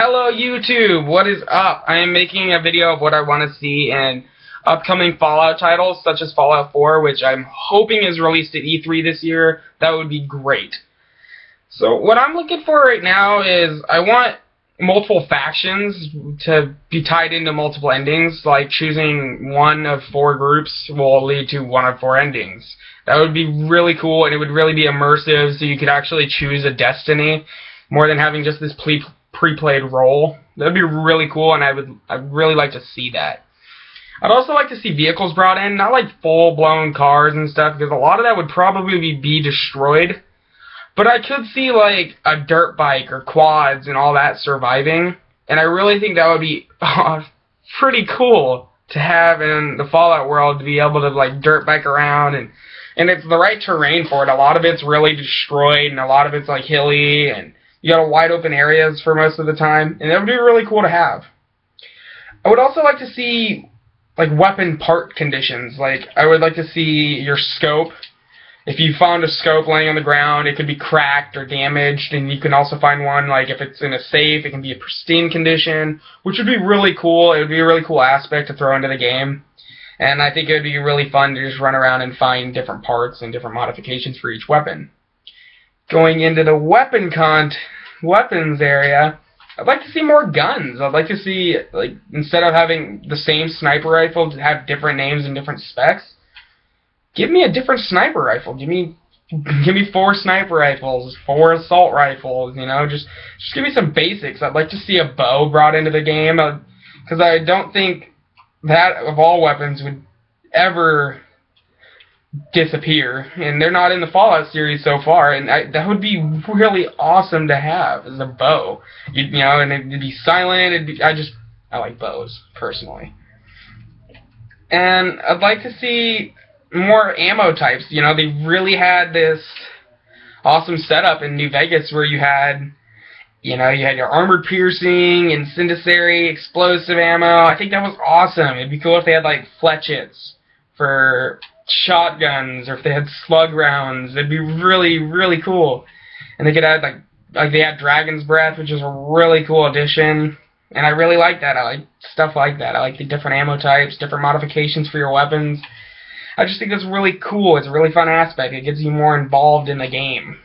Hello YouTube, what is up? I am making a video of what I want to see in upcoming Fallout titles, such as Fallout 4, which I'm hoping is released at E3 this year. That would be great. So what I'm looking for right now is I want multiple factions to be tied into multiple endings, like choosing one of 4 groups will lead to one of 4 endings. That would be really cool, and it would really be immersive, so you could actually choose a destiny more than having just this pre-played role. That would be really cool, and I'd really like to see that. I'd also like to see vehicles brought in, not like full-blown cars and stuff, because a lot of that would probably be destroyed. But I could see like a dirt bike or quads and all that surviving, and I really think that would be pretty cool to have in the Fallout world, to be able to like dirt bike around, and it's the right terrain for it. A lot of it's really destroyed, and a lot of it's like hilly, and you got wide open areas for most of the time, and that would be really cool to have. I would also like to see like weapon part conditions. Like I would like to see your scope. If you found a scope laying on the ground, it could be cracked or damaged, and you can also find one, like if it's in a safe, it can be a pristine condition, which would be really cool. It would be a really cool aspect to throw into the game, and I think it would be really fun to just run around and find different parts and different modifications for each weapon. Going into the weapons area, I'd like to see more guns. I'd like to see, like, instead of having the same sniper rifle to have different names and different specs, give me a different sniper rifle. Give me 4 sniper rifles, 4 assault rifles, you know, just give me some basics. I'd like to see a bow brought into the game, because I don't think that of all weapons would ever disappear, and they're not in the Fallout series so far, and that would be really awesome to have as a bow. You know, and it'd be silent. I like bows personally, and I'd like to see more ammo types. You know, they really had this awesome setup in New Vegas where you had your armored piercing, incendiary, explosive ammo. I think that was awesome. It'd be cool if they had like fletchets for shotguns, or if they had slug rounds. It'd be really, really cool. And they could add like they had Dragon's Breath, which is a really cool addition. And I really like that. I like stuff like that. I like the different ammo types, different modifications for your weapons. I just think that's really cool. It's a really fun aspect. It gets you more involved in the game.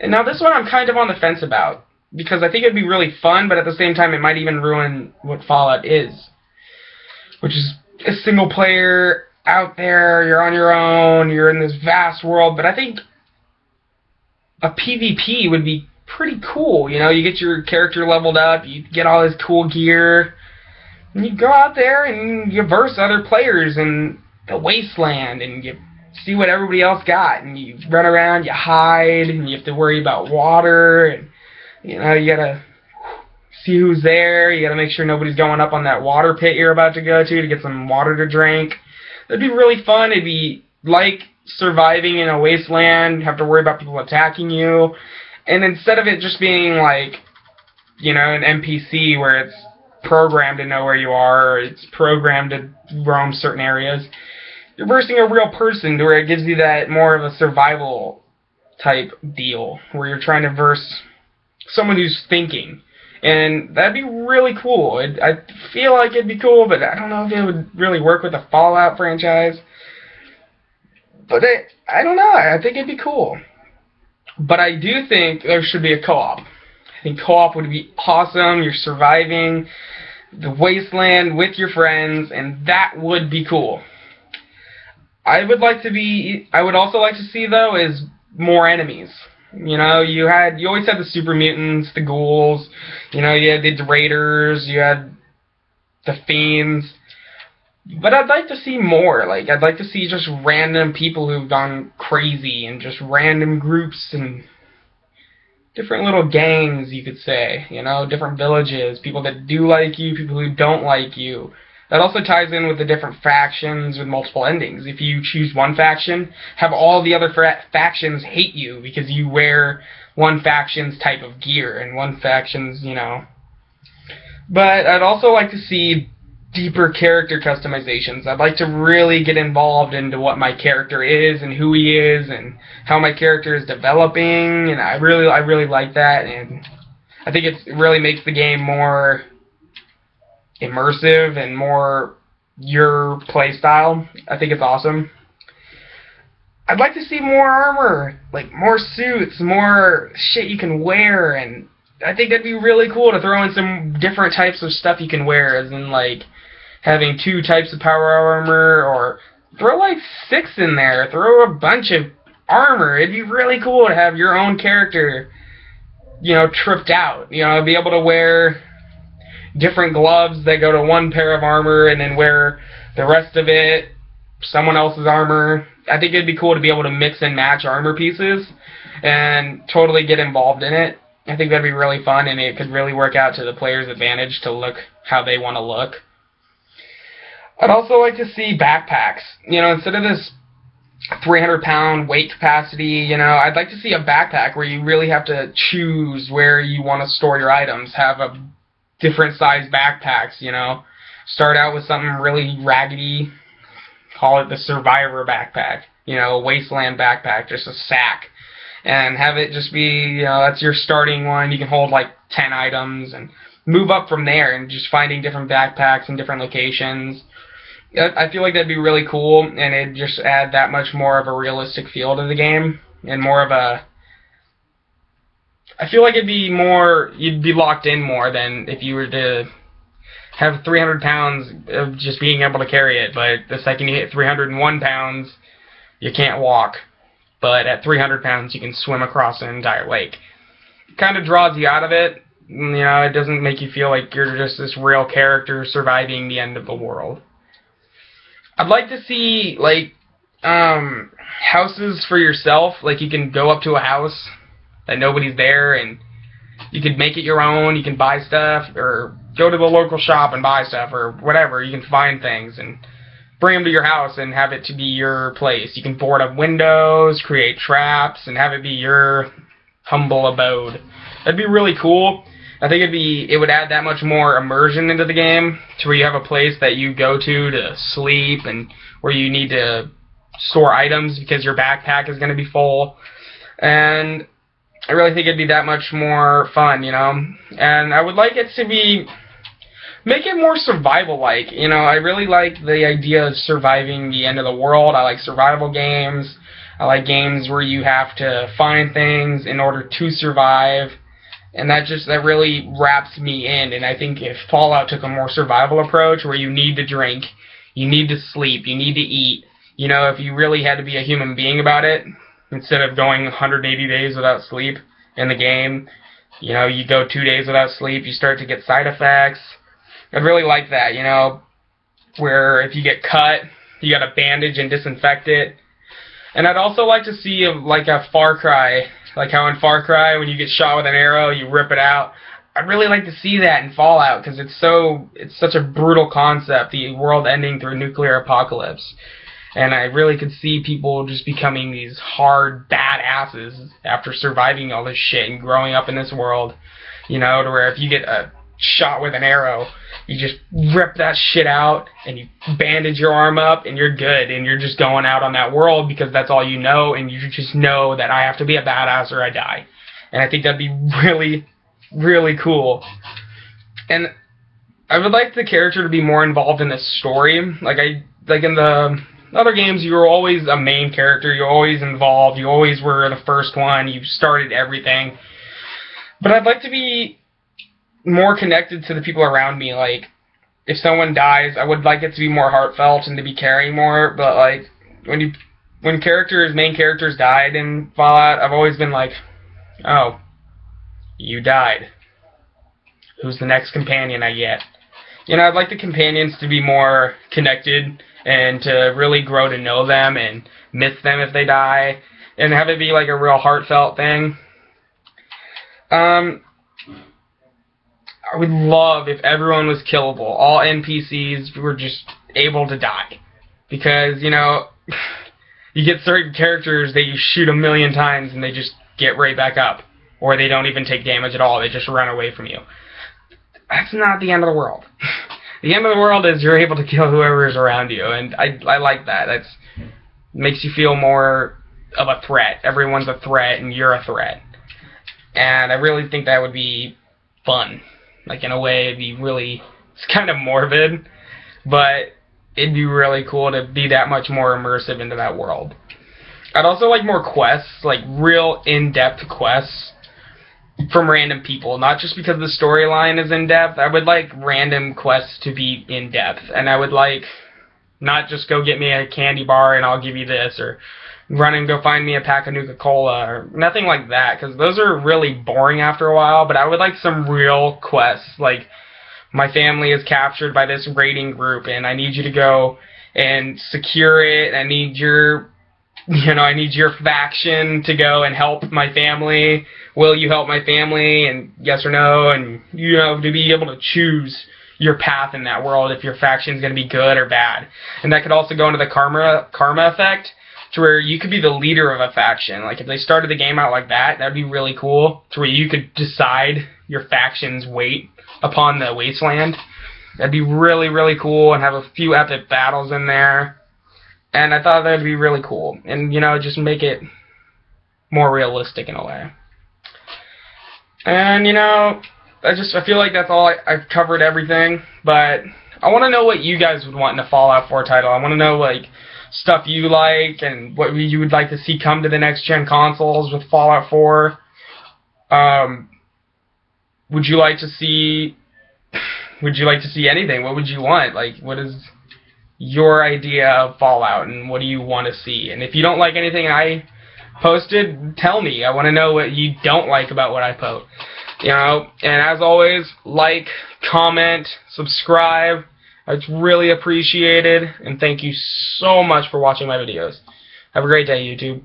And now this one I'm kind of on the fence about, because I think it'd be really fun, but at the same time it might even ruin what Fallout is, which is a single player out there, you're on your own, you're in this vast world. But I think a PvP would be pretty cool. You know, you get your character leveled up, you get all this cool gear, and you go out there and you verse other players in the wasteland, and you see what everybody else got, and you run around, you hide, and you have to worry about water, and you know, you gotta see who's there, you gotta make sure nobody's going up on that water pit you're about to go to get some water to drink. That'd be really fun. It'd be like surviving in a wasteland. You have to worry about people attacking you, and instead of it just being like, you know, an NPC where it's programmed to know where you are, or it's programmed to roam certain areas, you're versing a real person, to where it gives you that more of a survival type deal, where you're trying to verse someone who's thinking. And that'd be really cool. I feel like it'd be cool, but I don't know if it would really work with the Fallout franchise. But I don't know. I think it'd be cool. But I do think there should be a co-op. I think co-op would be awesome. You're surviving the wasteland with your friends, and that would be cool. I would also like to see, though, is more enemies. You know, you always had the super mutants, the ghouls, you know, you had the raiders, you had the fiends. But I'd like to see more. Like, I'd like to see just random people who've gone crazy, and just random groups and different little gangs, you could say, you know, different villages, people that do like you, people who don't like you. That also ties in with the different factions with multiple endings. If you choose one faction, have all the other factions hate you because you wear one faction's type of gear and one faction's, you know. But I'd also like to see deeper character customizations. I'd like to really get involved into what my character is and who he is and how my character is developing, and I really like that. And I think it really makes the game more immersive and more your play style. I think it's awesome. I'd like to see more armor, like more suits, more shit you can wear, and I think that'd be really cool to throw in some different types of stuff you can wear, as in like having 2 types of power armor, or throw like 6 in there, throw a bunch of armor. It'd be really cool to have your own character, you know, tripped out, you know, be able to wear different gloves that go to one pair of armor and then wear the rest of it someone else's armor. I think it'd be cool to be able to mix and match armor pieces and totally get involved in it. I think that'd be really fun, and it could really work out to the player's advantage to look how they want to look. I'd also like to see backpacks. You know, instead of this 300-pound weight capacity, you know, I'd like to see a backpack where you really have to choose where you want to store your items. Have a different size backpacks, you know. Start out with something really raggedy. Call it the Survivor backpack, you know, a wasteland backpack, just a sack. And have it just be, you know, that's your starting one. You can hold like 10 items and move up from there and just finding different backpacks in different locations. I feel like that'd be really cool, and it'd just add that much more of a realistic feel to the game, and more of a... I feel like it'd be more... You'd be locked in more than if you were to have 300 pounds of just being able to carry it, but the second you hit 301 pounds, you can't walk. But at 300 pounds, you can swim across an entire lake. It kind of draws you out of it. You know, it doesn't make you feel like you're just this real character surviving the end of the world. I'd like to see, like, houses for yourself. Like, you can go up to a house that nobody's there, and you can make it your own. You can buy stuff, or go to the local shop and buy stuff, or whatever. You can find things and bring them to your house and have it to be your place. You can board up windows, create traps, and have it be your humble abode. That'd be really cool. I think it would add that much more immersion into the game, to where you have a place that you go to sleep, and where you need to store items because your backpack is going to be full. And I really think it'd be that much more fun, you know. And I would like it to be... Make it more survival-like. You know, I really like the idea of surviving the end of the world. I like survival games. I like games where you have to find things in order to survive. And that really wraps me in. And I think if Fallout took a more survival approach, where you need to drink, you need to sleep, you need to eat, you know, if you really had to be a human being about it, instead of going 180 days without sleep in the game, you know, you go 2 days without sleep, you start to get side effects. I'd really like that, you know, where if you get cut, you gotta bandage and disinfect it. And I'd also like to see, like, a Far Cry, like how in Far Cry, when you get shot with an arrow, you rip it out. I'd really like to see that in Fallout, because it's such a brutal concept, the world ending through a nuclear apocalypse. And I really could see people just becoming these hard badasses after surviving all this shit and growing up in this world, you know, to where if you get a shot with an arrow, you just rip that shit out and you bandage your arm up and you're good, and you're just going out on that world because that's all you know, and you just know that I have to be a badass or I die. And I think that'd be really, really cool. And I would like the character to be more involved in the story. Like in the other games, you were always a main character, you're always involved, you always were the first one, you started everything. But I'd like to be more connected to the people around me. Like, if someone dies, I would like it to be more heartfelt and to be caring more. But like, when main characters died in Fallout, I've always been like, oh, you died. Who's the next companion I get? You know, I'd like the companions to be more connected and to really grow to know them and miss them if they die, and have it be like a real heartfelt thing. I would love if everyone was killable. All NPCs were just able to die. Because, you know, you get certain characters that you shoot 1,000,000 times and they just get right back up. Or they don't even take damage at all. They just run away from you. That's not the end of the world. The end of the world is you're able to kill whoever is around you. And I like that. It makes you feel more of a threat. Everyone's a threat and you're a threat. And I really think that would be fun. Like, in a way, it'd be really, it's kind of morbid, but it'd be really cool to be that much more immersive into that world. I'd also like more quests, like real in-depth quests from random people, not just because the storyline is in-depth. I would like random quests to be in-depth, and I would like not just go get me a candy bar and I'll give you this, or run and go find me a pack of Nuka-Cola, or nothing like that, because those are really boring after a while. But I would like some real quests, like, my family is captured by this raiding group and I need you to go and secure it. I need your faction to go and help my family. Will you help my family? And yes or no. And you have to be able to choose your path in that world, if your faction is going to be good or bad. And that could also go into the karma effect, to where you could be the leader of a faction. Like, if they started the game out like that, that'd be really cool, to where you could decide your faction's weight upon the wasteland. That'd be really, really cool, and have a few epic battles in there. And I thought that'd be really cool. And, just make it more realistic in a way. And, I feel like that's all. I've covered everything. But I want to know what you guys would want in a Fallout 4 title. I want to know, like, stuff you like and what you would like to see come to the next-gen consoles with Fallout 4. Would you like to see anything? What would you want? Like, what is your idea of Fallout, and what do you want to see? And if you don't like anything I posted, tell me. I want to know what you don't like about what I post. And as always, like, comment, subscribe. It's really appreciated, and thank you so much for watching my videos. Have a great day, YouTube.